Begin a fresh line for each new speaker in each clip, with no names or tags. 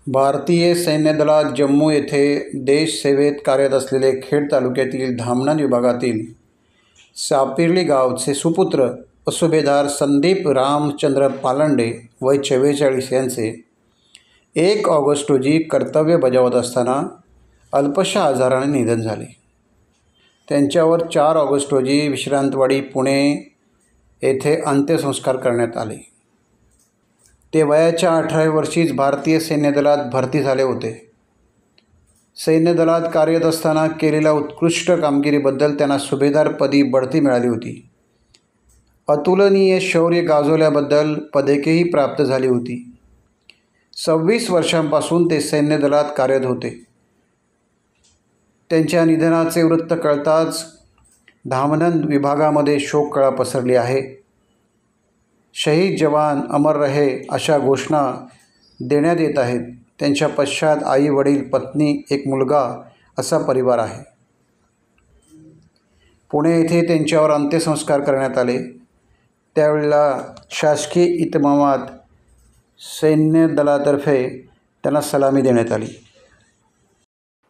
भारतीय सैन्य दलात जम्मू येथे देश सेवेत कार्यरत असलेले खेड तालुक्यातील धामणन विभागातील सापिर्ली गावचे सुपुत्र सुभेदार संदीप रामचंद्र पालंडे वय 44 यांचे 1 ऑगस्ट रोजी कर्तव्य बजावत असताना अल्पशा आजाराने निधन झाले। त्यांच्यावर 4 ऑगस्ट रोजी विश्रांतवाडी पुणे येथे अंत्यसंस्कार करण्यात आले। ते वयाच्या 18व्या वर्षीच भारतीय सैन्य दलात भरती झाले होते। सैन्य दलात कार्यरत असताना केलेल्या उत्कृष्ट कामगिरीबद्दल त्यांना सुभेदारपदी बढती मिळाली होती। अतुलनीय शौर्य गाजवल्याबद्दल पदकेही प्राप्त झाली होती। 26 वर्षांपासून ते सैन्य दलात कार्यरत होते। त्यांच्या निधनाचे वृत्त कळताच धामणन विभागामध्ये शोककळा पसरली आहे। शहीद जवान अमर रहे अशा घोषणा देण्यात येत आहेत। त्यांच्या पश्चात आई वडील पत्नी एक मुलगा असा परिवार आहे। पुणे येथे त्यांच्यावर अंत्यसंस्कार करण्यात आले। त्यावेळेला शासकीय इतमामात सैन्य दलातर्फे त्यांना सलामी देण्यात आली।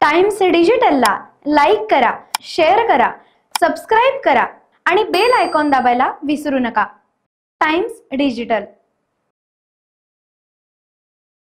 टाइम्स डिजिटलला लाईक करा, शेअर करा, सबस्क्राईब करा आणि बेल आयकॉन दाबायला विसरू नका। Times digital.